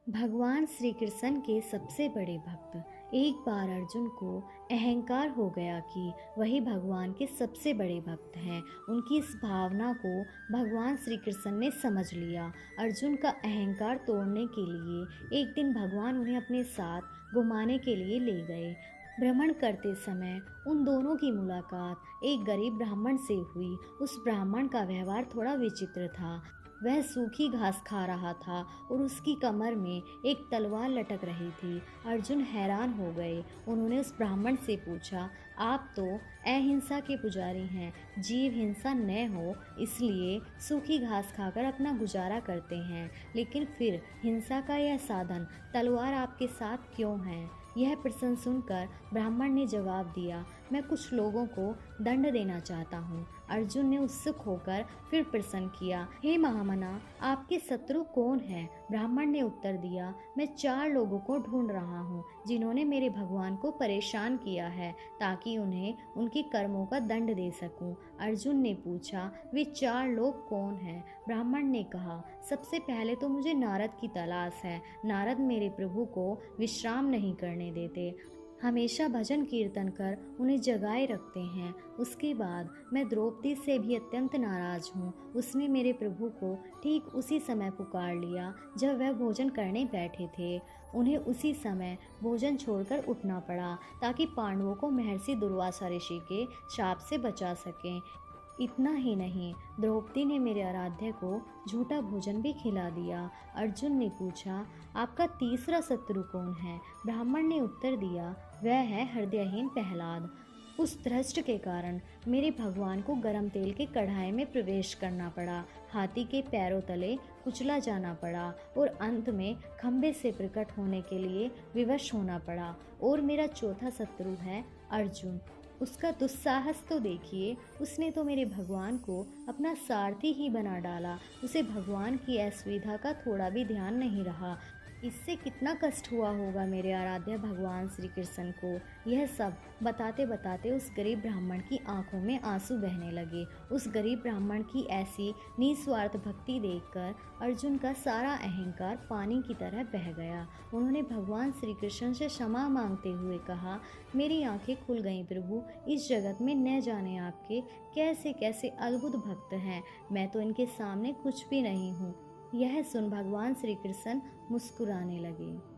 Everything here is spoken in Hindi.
भगवान श्री कृष्ण के सबसे बड़े भक्त। एक बार अर्जुन को अहंकार हो गया कि वही भगवान के सबसे बड़े भक्त हैं। उनकी इस भावना को भगवान श्री कृष्ण ने समझ लिया। अर्जुन का अहंकार तोड़ने के लिए एक दिन भगवान उन्हें अपने साथ घुमाने के लिए ले गए। भ्रमण करते समय उन दोनों की मुलाकात एक गरीब ब्राह्मण से हुई। उस ब्राह्मण का व्यवहार थोड़ा विचित्र था। वह सूखी घास खा रहा था और उसकी कमर में एक तलवार लटक रही थी। अर्जुन हैरान हो गए। उन्होंने उस ब्राह्मण से पूछा, आप तो अहिंसा के पुजारी हैं, जीव हिंसा न हो इसलिए सूखी घास खाकर अपना गुजारा करते हैं, लेकिन फिर हिंसा का यह साधन तलवार आपके साथ क्यों है? यह प्रश्न सुनकर ब्राह्मण ने जवाब दिया, मैं कुछ लोगों को दंड देना चाहता हूँ। अर्जुन ने उत्सुक होकर फिर प्रश्न किया, हे महामना, आपके शत्रु कौन है? ब्राह्मण ने उत्तर दिया, मैं 4 लोगों को ढूंढ रहा हूँ जिन्होंने मेरे भगवान को परेशान किया है, ताकि उन्हें उनके कर्मों का दंड दे सकूं। अर्जुन ने पूछा, वे 4 लोग कौन हैं? ब्राह्मण ने कहा, सबसे पहले तो मुझे नारद की तलाश है। नारद मेरे प्रभु को विश्राम नहीं करने देते, हमेशा भजन कीर्तन कर उन्हें जगाए रखते हैं। उसके बाद मैं द्रौपदी से भी अत्यंत नाराज हूँ। उसने मेरे प्रभु को ठीक उसी समय पुकार लिया जब वह भोजन करने बैठे थे। उन्हें उसी समय भोजन छोड़कर उठना पड़ा ताकि पांडवों को महर्षि दुर्वासा ऋषि के शाप से बचा सकें। इतना ही नहीं, द्रौपदी ने मेरे आराध्य को झूठा भोजन भी खिला दिया। अर्जुन ने पूछा, आपका तीसरा शत्रु कौन है? ब्राह्मण ने उत्तर दिया, वह है हृदयहीन प्रहलाद। उस धृष्ट के कारण मेरे भगवान को गर्म तेल के कढ़ाई में प्रवेश करना पड़ा, हाथी के पैरों तले कुचला जाना पड़ा और अंत में खंभे से प्रकट होने के लिए विवश होना पड़ा। और मेरा चौथा शत्रु है अर्जुन। उसका दुस्साहस तो देखिए, उसने तो मेरे भगवान को अपना सारथी ही बना डाला। उसे भगवान की असुविधा का थोड़ा भी ध्यान नहीं रहा। इससे कितना कष्ट हुआ होगा मेरे आराध्य भगवान श्री कृष्ण को। यह सब बताते बताते उस गरीब ब्राह्मण की आंखों में आंसू बहने लगे। उस गरीब ब्राह्मण की ऐसी निस्वार्थ भक्ति देखकर अर्जुन का सारा अहंकार पानी की तरह बह गया। उन्होंने भगवान श्री कृष्ण से क्षमा मांगते हुए कहा, मेरी आंखें खुल गईं प्रभु, इस जगत में न जाने आपके कैसे कैसे अद्भुत भक्त हैं, मैं तो इनके सामने कुछ भी नहीं हूँ। यह सुन भगवान श्री कृष्ण मुस्कुराने लगे।